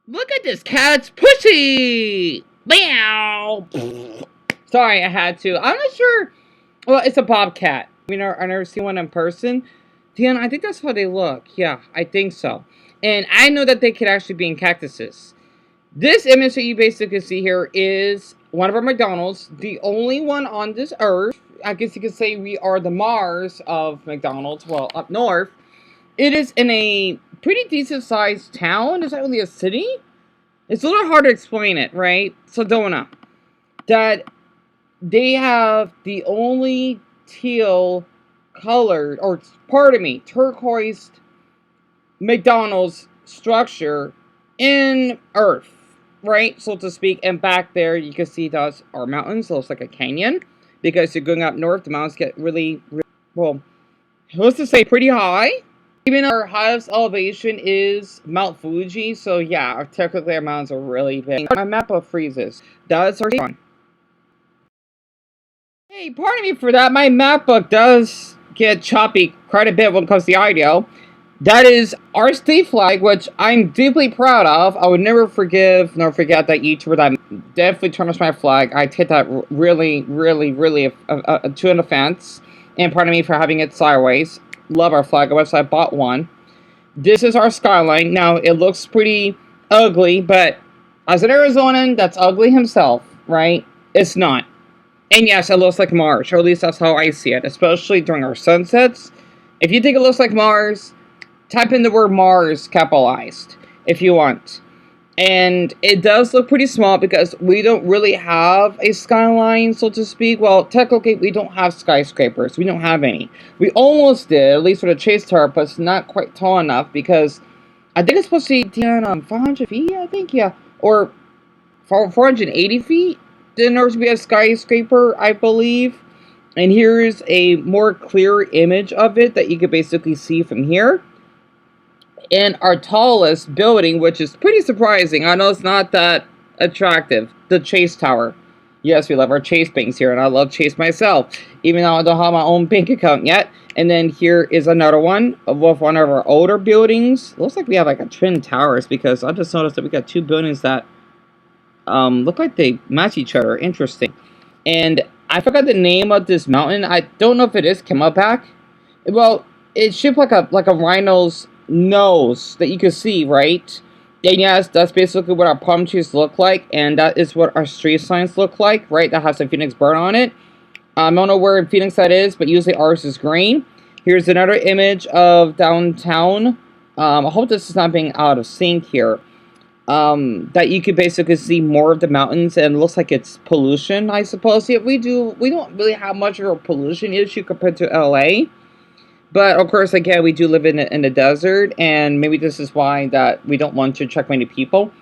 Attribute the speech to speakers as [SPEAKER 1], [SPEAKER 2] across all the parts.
[SPEAKER 1] Look at this cat's pussy! Meow! Sorry, I had to. I'm not sure. Well, it's a bobcat. I never seen one in person. Deon, I think that's how they look. Yeah, I think so. And I know that they could actually be in cactuses. This image that you basically see here is one of our McDonald's, the only one on this earth. I guess you could say we are the Mars of McDonald's. Well, up north. It is in a pretty decent sized town. It's not really a city. It's a little hard to explain it, right? Sedona. That they have the only teal colored, or pardon me, turquoise McDonald's structure in Earth, right? So to speak. And back there, you can see those are mountains. It looks like a canyon. Because you're going up north, the mountains get really, well, let's just say pretty high. Even our highest elevation is Mount Fuji, so yeah, technically our mountains are really big. My map of freezes. That's our one. Hey, pardon me for that. My map book does get choppy quite a bit when it comes to the audio. That is our state flag, which I'm deeply proud of. I would never forgive nor forget that YouTuber that definitely tarnished my flag. I take that really to an offense. And pardon me for having it sideways. Love our flag. I bought one. This is our skyline. Now, it looks pretty ugly, but as an Arizonan that's ugly himself, right? It's not. And yes, it looks like Mars, or at least that's how I see it, especially during our sunsets. If you think it looks like Mars, type in the word Mars capitalized if you want. And it does look pretty small because we don't really have a skyline, so to speak. Well, technically, we don't have skyscrapers. We don't have any. We almost did, at least for the Chase Tower, but it's not quite tall enough because I think it's supposed to be 500 feet, I think, yeah. Or 480 feet in order to be a skyscraper, I believe. And here is a more clear image of it that you could basically see from here. And our tallest building, which is pretty surprising. I know it's not that attractive. The Chase Tower. Yes, we love our Chase banks here, and I love Chase myself, even though I don't have my own bank account yet. And then here is another one of one of our older buildings. Looks like we have like a Twin Towers, because I just noticed that we got two buildings that look like they match each other. Interesting. And I forgot the name of this mountain. I don't know if it is Camelback. Well, it's shaped like a rhino's nose that you can see, right? And yes, that's basically what our palm trees look like, and that is what our street signs look like, right? That has a Phoenix bird on it. I don't know where in Phoenix that is, but usually ours is green. Here's another image of downtown. I hope this is not being out of sync here. That you could basically see more of the mountains, and it looks like it's pollution, I suppose. Yeah, we don't really have much of a pollution issue compared to LA. But, of course, again, we do live in the desert, and maybe this is why that we don't want to attract many people.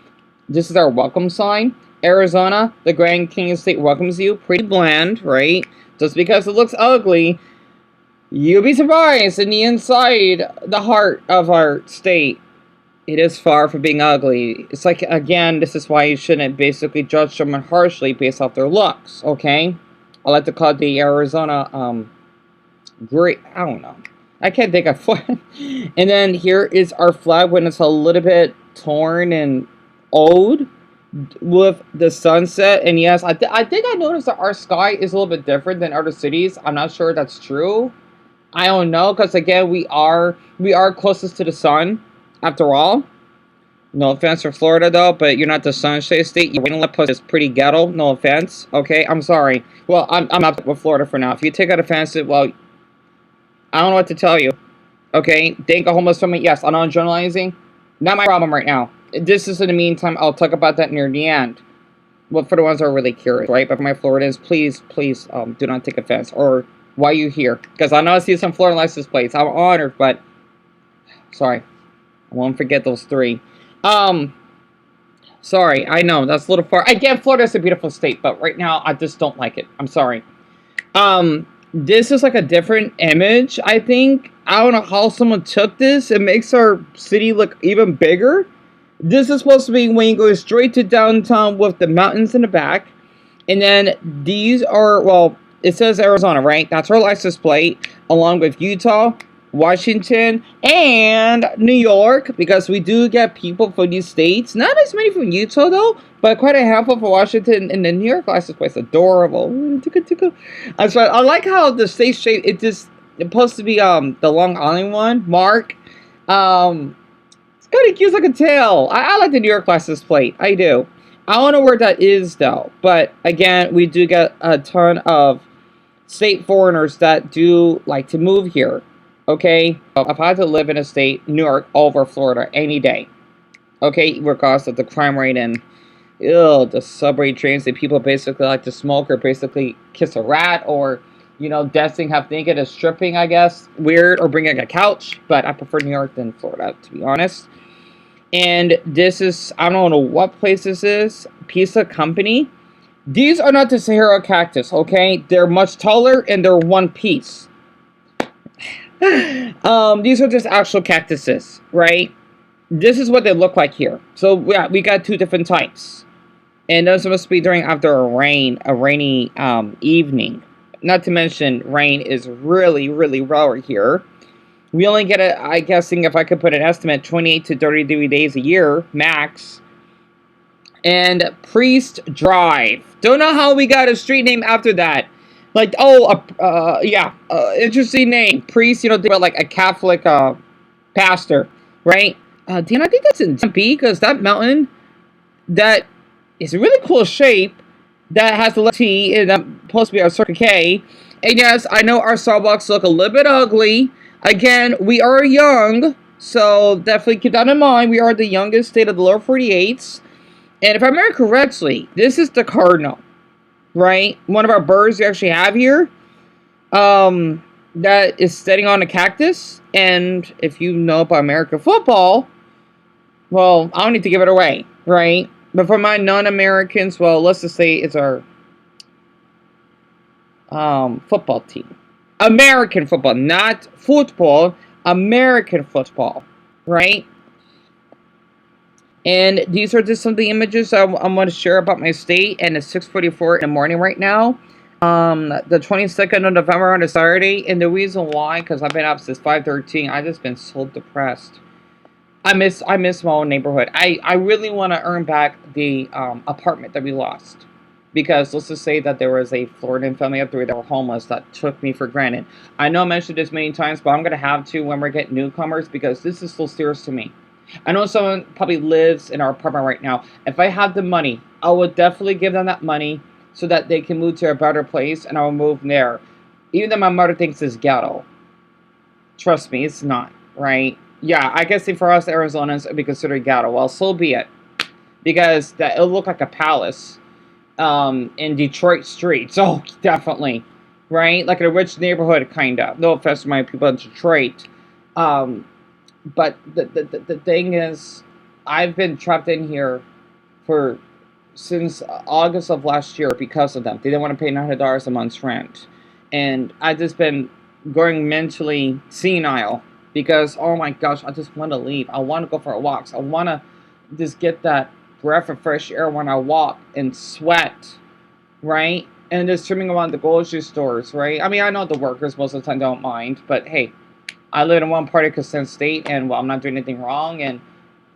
[SPEAKER 1] This is our welcome sign. Arizona, the Grand Canyon State welcomes you. Pretty bland, right? Just because it looks ugly, you'll be surprised in the inside, the heart of our state. It is far from being ugly. It's like, again, this is why you shouldn't basically judge someone harshly based off their looks, okay? I like to call the Arizona, great, I don't know. I can't think of what. And then here is our flag when it's a little bit torn and old with the sunset. And yes, I think I noticed that our sky is a little bit different than other cities. I'm not sure if that's true. I don't know, because again, we are closest to the sun, after all. No offense for Florida, though, but you're not the sunshine state. Your inlet plus is pretty ghetto. No offense. Okay, I'm sorry. Well, I'm not with Florida for now. If you take that offensive, well, I don't know what to tell you. Okay, thank a homeless woman. Yes, I'm not generalizing. Not my problem right now. This is in the meantime. I'll talk about that near the end. Well, for the ones that are really curious, right? But for my Floridians, please, do not take offense. Or why are you here? Because I know I see some Florida license plates. I'm honored, but sorry. I won't forget those three. Sorry. I know, that's a little far. Again, Florida is a beautiful state, but right now, I just don't like it. I'm sorry. This is like a different image, I think. I don't know how someone took this. It makes our city look even bigger. This is supposed to be when you go straight to downtown with the mountains in the back. And then these are, well, it says Arizona, right? That's our license plate, along with Utah, Washington, and New York, because we do get people from these states. Not as many from Utah though, but quite a handful from Washington. And the New York license plate is adorable. So I like how the state shape. It's supposed to be the Long Island one. Mark. It's kind of cute like a tail. I like the New York license plate. I do. I don't know where that is though. But again, we do get a ton of state foreigners that do like to move here. Okay, if I had to live in a state, New York over Florida any day. Okay, regardless of the crime rate and the subway trains that people basically like to smoke or basically kiss a rat or dancing half naked is stripping, I guess, weird, or bringing a couch. But I prefer New York than Florida, to be honest. And this is, I don't know what place this is, Pizza Company. These are not the Sahara cactus, okay? They're much taller and they're one piece. These are just actual cactuses, right? This is what they look like here. So yeah, we got two different types. And those must be during after a rainy evening. Not to mention, rain is really, really rare here. We only get I guessing if I could put an estimate, 28 to 30 days a year, max. And Priest Drive. Don't know how we got a street name after that. Like, interesting name. Priest, think about like a Catholic pastor, right? Deon, I think that's in Tempe, because that mountain, that is a really cool shape, that has the letter T, and that's supposed to be our Circle K. And yes, I know our Starbucks look a little bit ugly. Again, we are young, so definitely keep that in mind. We are the youngest state of the lower 48s. And if I remember correctly, this is the cardinal, right? One of our birds we actually have here, that is sitting on a cactus. And if you know about American football, well, I don't need to give it away, right? But for my non-Americans, well, let's just say it's our football team. American football, not football, American football, right? And these are just some of the images I'm going to share about my state. And it's 6:44 in the morning right now. The 22nd of November on a Saturday. And the reason why, because I've been up since 5:13. I've just been so depressed. I miss my own neighborhood. I really want to earn back the apartment that we lost. Because let's just say that there was a Floridian family up there that were homeless that took me for granted. I know I mentioned this many times, but I'm going to have to when we get newcomers, because this is so serious to me. I know someone probably lives in our apartment right now. If I have the money, I would definitely give them that money so that they can move to a better place, and I will move there. Even though my mother thinks it's ghetto. Trust me, it's not, right? Yeah, I guess for us Arizonans, it would be considered ghetto. Well, so be it. Because it'll look like a palace in Detroit streets. Oh, definitely. Right? Like a rich neighborhood, kind of. No offense to my people in Detroit. But the thing is, I've been trapped in here since August of last year because of them. They didn't want to pay $900 a month's rent. And I've just been going mentally senile because, oh my gosh, I just want to leave. I want to go for walks. I want to just get that breath of fresh air when I walk and sweat, right? And just trimming around the grocery stores, right? I mean, I know the workers most of the time don't mind, but hey, I live in one part of Consent State, and well, I'm not doing anything wrong, and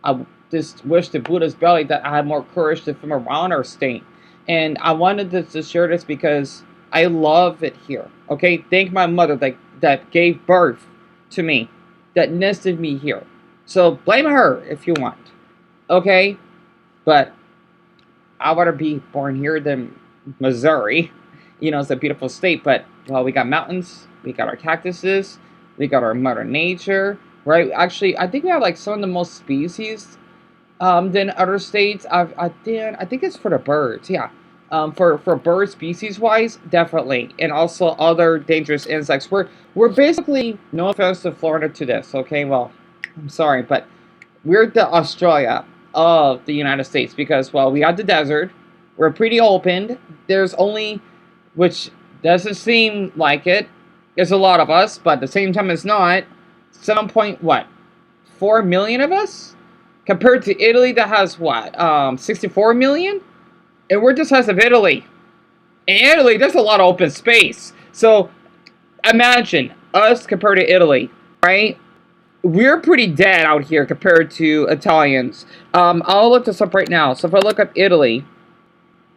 [SPEAKER 1] I just wish to Buddha's belly that I had more courage to film around our state. And I wanted to share this because I love it here. Okay, thank my mother that gave birth to me, that nested me here. So blame her if you want. Okay, but I'd rather be born here than Missouri. It's a beautiful state, but well, we got mountains, we got our cactuses. We got our Mother Nature, right? Actually, I think we have like some of the most species than other states. I think it's for the birds, yeah. For bird species wise, definitely, and also other dangerous insects. We're basically, no offense to Florida to this, okay? Well, I'm sorry, but we're the Australia of the United States because, well, we got the desert. We're pretty open. There's only, which doesn't seem like it. There's a lot of us, but at the same time, it's not. 4 million of us? Compared to Italy that has 64 million? And we're the size of Italy. In Italy, there's a lot of open space. So, imagine us compared to Italy, right? We're pretty dead out here compared to Italians. I'll look this up right now. So if I look up Italy,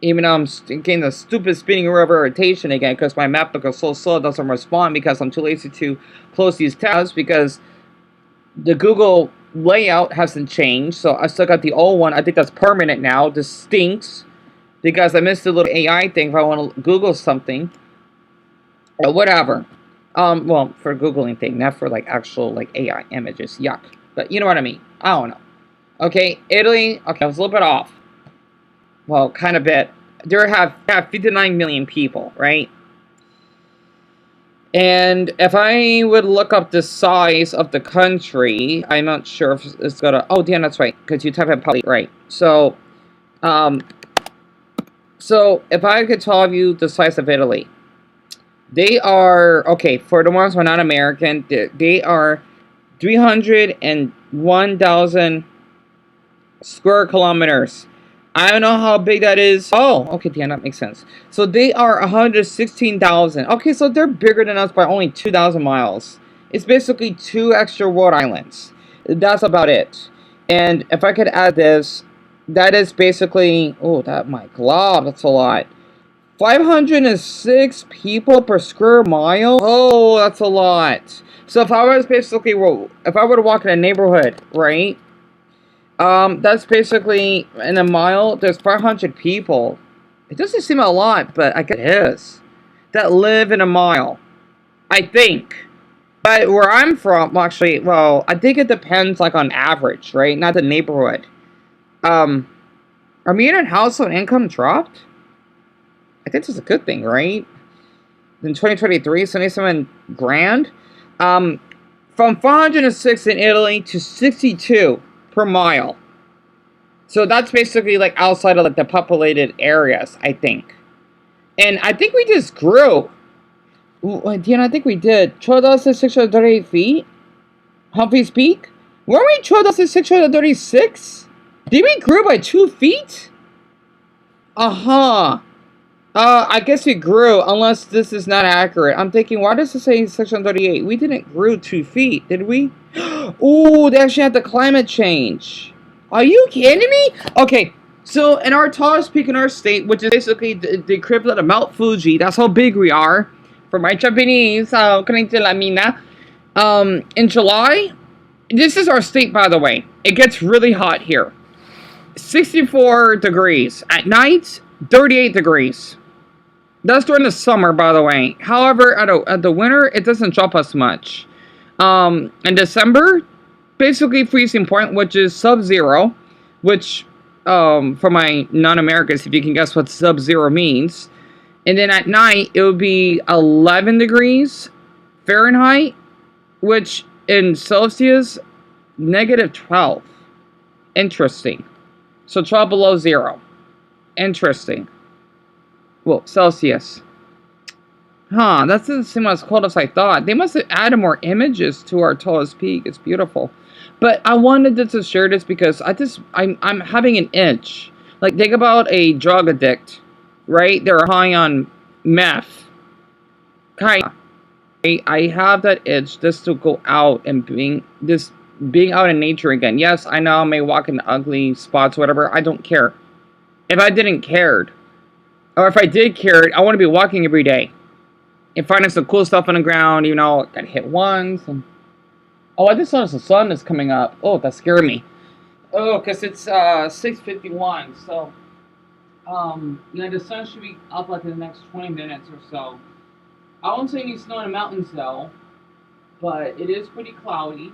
[SPEAKER 1] even though I'm getting the stupid spinning wheel of irritation again because my MacBook is so slow it doesn't respond because I'm too lazy to close these tabs because the Google layout hasn't changed. So I still got the old one. I think that's permanent now. This stinks because I missed the little AI thing if I want to Google something or whatever. Well, for Googling thing, not for like actual like AI images. Yuck. But you know what I mean. I don't know. Okay, Italy. Okay, I was a little bit off. Well, kind of bit. There have 59 million people, right? And if I would look up the size of the country, I'm not sure if it's gonna. Oh, damn, that's right. Because you type in probably right. So if I could tell you the size of Italy, they are okay. For the ones who are not American, they are 301,000 square kilometers. I don't know how big that is. Oh, okay, yeah, that makes sense. So they are 116,000. Okay, so they're bigger than us by only 2,000 miles. It's basically 2 extra world islands. That's about it. And if I could add this, that is basically, oh, that my God, that's a lot. 506 people per square mile. Oh, that's a lot. So if I was basically, if I were to walk in a neighborhood, right? That's basically in a mile. There's 500 people. It doesn't seem a lot, but I guess it is that live in a mile. I think. But where I'm from, well, actually, well, I think it depends, like on average, right? Not the neighborhood. Our median household income dropped. I think that's a good thing, right? In 2023, 77 grand. From 406 in Italy to 62 per mile. So that's basically like outside of like the populated areas, I think. And I think we just grew. Deon, I think we did. 12,638 feet? Humphrey's Peak? Weren't we 12,636? Did we grow by 2 feet? Uh-huh. I guess we grew, unless this is not accurate. I'm thinking, why does it say 638? We didn't grow 2 feet, did we? Ooh, they actually had the climate change. Are you kidding me? Okay, so in our tallest peak in our state, which is basically the equivalent of Mount Fuji, that's how big we are. For my Japanese, konnichiwa la mina. In July, this is our state, by the way. It gets really hot here. 64 degrees. At night, 38 degrees. That's during the summer, by the way. However, at the winter, it doesn't drop as much. In December, basically freezing point, which is sub-zero, which, for my non-Americans, if you can guess what sub-zero means. And then at night, it would be 11 degrees Fahrenheit, which in Celsius, negative 12. Interesting. So 12 below zero. Interesting. Well, Celsius. Huh, that doesn't seem as cold as I thought. They must have added more images to our tallest peak. It's beautiful. But I wanted to share this because I'm having an itch. Like, think about a drug addict, right? They're high on meth. Kinda. I have that itch just to go out and being out in nature again. Yes, I know I may walk in ugly spots, whatever. I don't care. If I didn't cared, or if I did care, I want to be walking every day and finding some cool stuff on the ground. You know, got hit once. And oh, I just noticed the sun is coming up. Oh, that scared me. Oh, because it's 6:51. So, you know, the sun should be up like in the next 20 minutes or so. I won't say any snow in the mountains though, but it is pretty cloudy.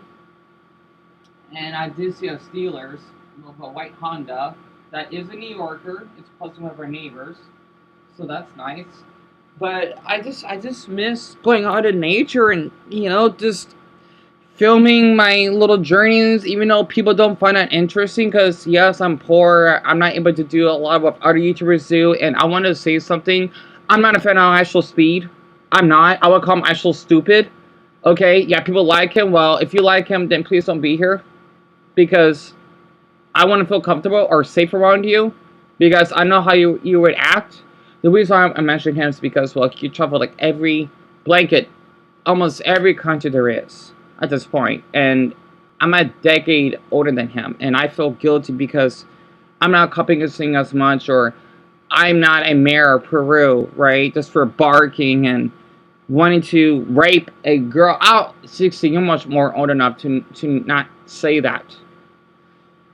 [SPEAKER 1] And I did see a Steelers with a white Honda. That is a New Yorker. It's plus one of our neighbors, so that's nice. But I just miss going out in nature and, you know, just filming my little journeys, even though people don't find that interesting. Because yes, I'm poor. I'm not able to do a lot of what other YouTubers do. And I want to say something. I'm not a fan of Actual Speed. I'm not. I would call him Actual Stupid. Okay, yeah, people like him. Well, if you like him, then please don't be here. Because I want to feel comfortable or safe around you, because I know how you would act. The reason why I'm mentioning him is because, well, you travel like every blanket, almost every country there is. at this point, and I'm a decade older than him, and I feel guilty because I'm not copying his thing as much, or I'm not a mayor of Peru, right? Just for barking and wanting to rape a girl. Oh, 16, you're much more old enough to not say that.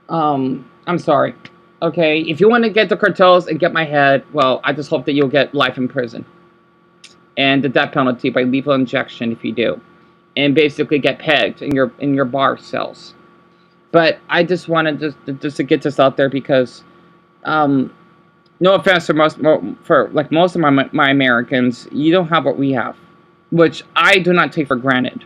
[SPEAKER 1] I'm sorry. Okay, if you want to get the cartels and get my head, well, I just hope that you'll get life in prison. And the death penalty by lethal injection if you do. And basically get pegged in your bar cells. But I just wanted just to get this out there because no offense for most of my Americans, you don't have what we have, which I do not take for granted,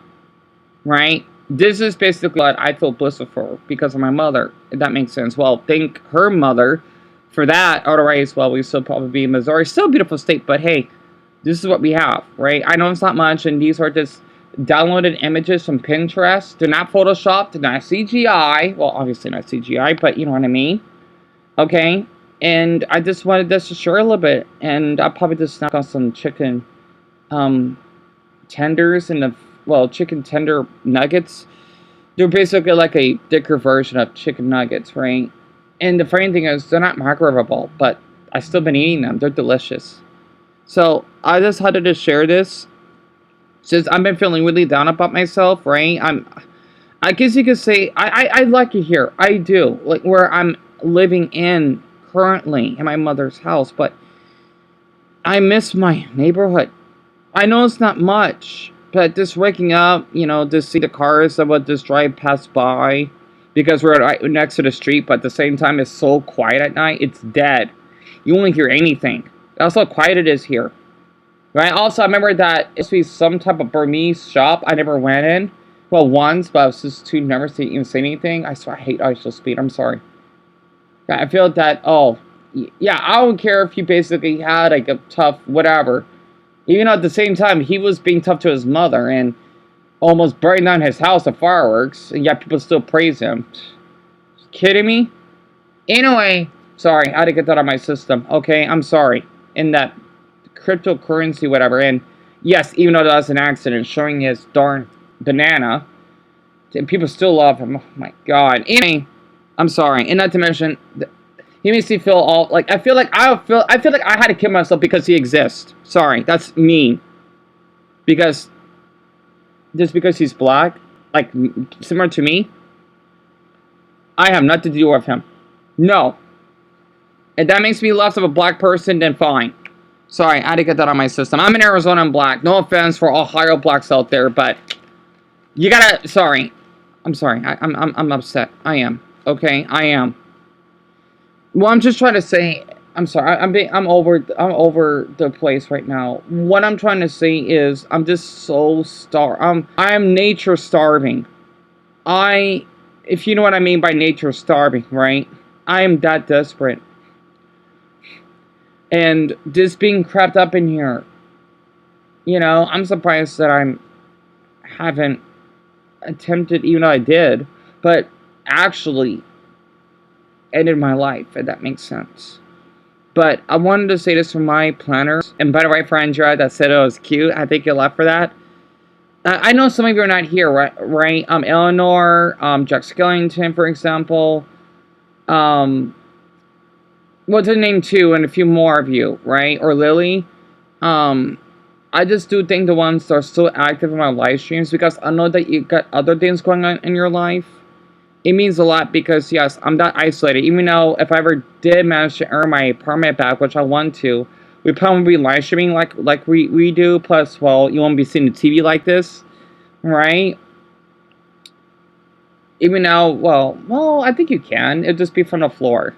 [SPEAKER 1] right? This is basically what I feel blissful for because of my mother, if that makes sense. Well, thank her mother for that. Otherwise, well, we still probably be in Missouri. Still a beautiful state, but hey, this is what we have, right? I know it's not much, and these are just downloaded images from Pinterest. They're not Photoshopped, they're not CGI. Well, obviously not CGI, but you know what I mean. Okay? And I just wanted this to share a little bit. And I'll probably just snack on some chicken tenders and chicken tender nuggets. They're basically like a thicker version of chicken nuggets, right? And the funny thing is, they're not microwavable, but I've still been eating them. They're delicious. So I just had to just share this. Since I've been feeling really down about myself, right? I guess you could say, I like it here. I do. Like where I'm living in currently in my mother's house, but I miss my neighborhood. I know it's not much, but just waking up, just see the cars that would just drive past by because we're right next to the street, but at the same time it's so quiet at night, it's dead. You won't hear anything. That's how quiet it is here. Right? Also, I remember that it used to be some type of Burmese shop I never went in. Well, once, but I was just too nervous to even say anything. I swear I hate ISO speed. I'm sorry. I feel that, yeah, I don't care if he basically had like a tough whatever. Even though at the same time, he was being tough to his mother and almost burning down his house with fireworks. And yet people still praise him. Kidding me? Anyway, sorry, I had to get that out of my system. Okay, I'm sorry. In that cryptocurrency, whatever, and yes, even though that was an accident, showing his darn banana, and people still love him. Oh my god. Anyway, I'm sorry, and not to mention, he makes me feel all like I feel like I had to kill myself because he exists. Sorry, that's mean. Because just because he's black, like similar to me, I have nothing to do with him. No. If that makes me less of a black person, then fine. Sorry, I had to get that on my system. I'm in Arizona, I'm black. No offense for Ohio blacks out there, but you gotta. Sorry, I'm sorry. I'm upset. I am. Okay, I am. Well, I'm just trying to say. I'm sorry. I'm over the place right now. What I'm trying to say is I'm just so I am nature starving. If you know what I mean by nature starving, right? I am that desperate. And just being crept up in here, I'm surprised that I haven't attempted, even though I did, but actually ended my life, if that makes sense. But I wanted to say this for my planners. And by the way, for Andrea that said it was cute, I think you'll laugh for that. I know some of you are not here, right? Eleanor, Jack Skellington, for example. What's her name too, and a few more of you, right? Or Lily. I just do think the ones that are still active in my live streams because I know that you got other things going on in your life. It means a lot because yes, I'm not isolated. Even though if I ever did manage to earn my permit back, which I want to, we probably be live streaming like we do. Plus, well, you won't be seeing the TV like this, right? Even though, well, I think you can. It'll just be from the floor.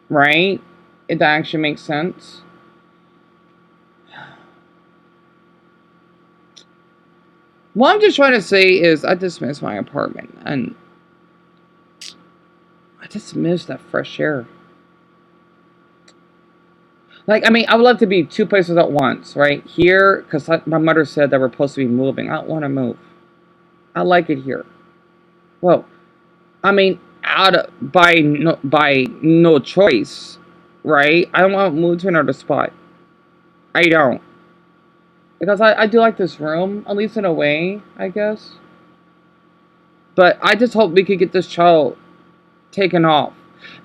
[SPEAKER 1] Right? If that actually makes sense. What I'm just trying to say is I just miss my apartment. And I just miss that fresh air. Like, I mean, I would love to be two places at once, right? Here, because my mother said that we're supposed to be moving. I don't want to move. I like it here. Well, I mean, by no choice, right? I don't want to move to another spot. I don't. Because I do like this room, at least in a way, I guess. But I just hope we could get this child taken off.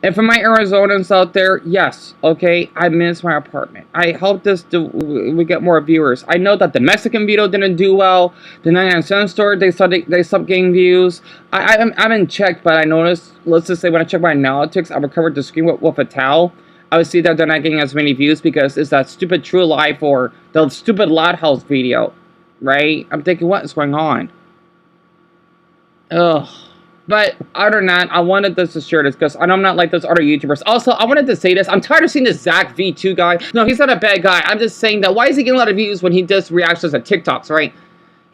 [SPEAKER 1] And for my Arizonans out there, yes, okay, I miss my apartment. I hope we get more viewers. I know that the Mexican video didn't do well. The 99 cent store, they stopped getting views. I haven't checked, but I noticed, let's just say when I check my analytics, I recovered the screen with a towel. I would see that they're not getting as many views because it's that stupid True Life or the stupid Loud House video, right? I'm thinking, what is going on? Ugh. But other than that, I wanted this to share this because I'm not like those other YouTubers. Also, I wanted to say this. I'm tired of seeing this Zach V2 guy. No, he's not a bad guy. I'm just saying that why is he getting a lot of views when he does reactions to TikToks, right?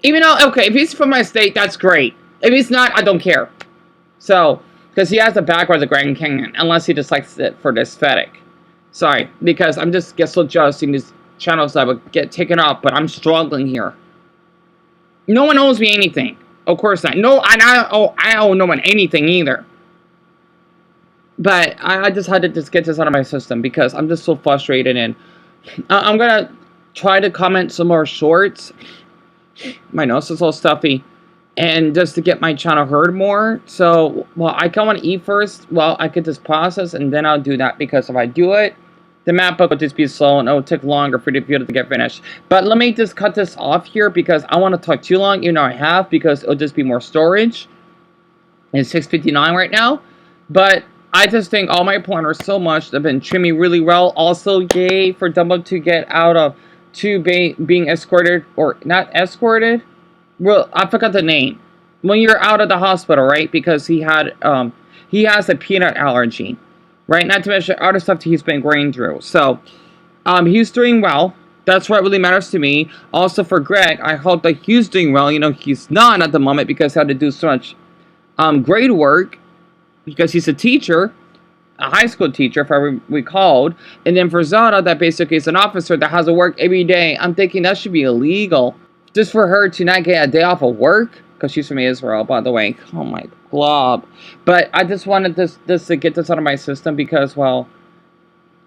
[SPEAKER 1] Even though, okay, if he's from my state, that's great. If he's not, I don't care. So, because he has the background of the Grand Canyon, unless he just likes it for the aesthetic. Sorry, because I'm just get so jealous seeing these channels that would get taken off, but I'm struggling here. No one owes me anything. Of course not. No, and I owe no one anything either. But I just had to just get this out of my system because I'm just so frustrated. And I'm going to try to comment some more shorts. My nose is all stuffy. And just to get my channel heard more. So, well, I kind of want to eat first. Well, I could just process and then I'll do that. Because if I do it, the map book will just be slow and it will take longer for the video to get finished. But let me just cut this off here because I want to talk too long, even though I have, because it'll just be more storage. It's 6:59 right now. But I just think all my pointers so much have been trimming really well. Also, yay for Dumbo to get out of being escorted, or not escorted. Well, I forgot the name. When you're out of the hospital, right? Because he has a peanut allergy. Right, not to mention other stuff he's been going through. So, he's doing well. That's what really matters to me. Also for Greg, I hope that he's doing well. You know, he's not at the moment because he had to do so much grade work because he's a teacher, a high school teacher, if I recalled. And then for Zana, that basically is an officer that has to work every day. I'm thinking that should be illegal. Just for her to not get a day off of work. Because she's from Israel, by the way. Oh my glob. But I just wanted this to get this out of my system because, well,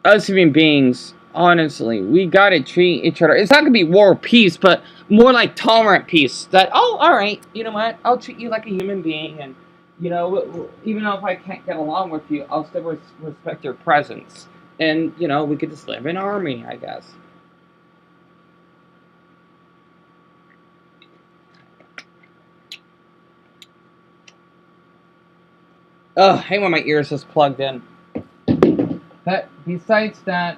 [SPEAKER 1] us human beings, honestly, we gotta treat each other. It's not gonna be war or peace, but more like tolerant peace. That, oh, alright, you know what? I'll treat you like a human being. And, you know, even though if I can't get along with you, I'll still respect your presence. And, you know, we could just live in harmony, I guess. Ugh, I hate when my ears just plugged in. But besides that,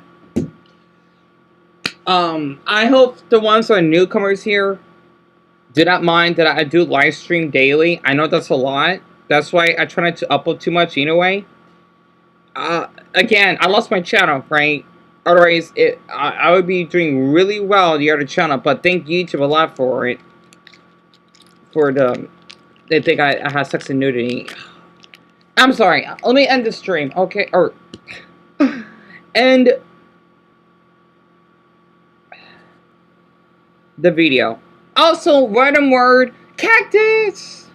[SPEAKER 1] I hope the ones that are newcomers here do not mind that I do live stream daily. I know that's a lot. That's why I try not to upload too much anyway. Again, I lost my channel, right? Otherwise, I would be doing really well on the other channel. But thank YouTube a lot for it. They think I have sex and nudity. I'm sorry. Let me end the stream, okay? Or end the video. Also, random word, cactus.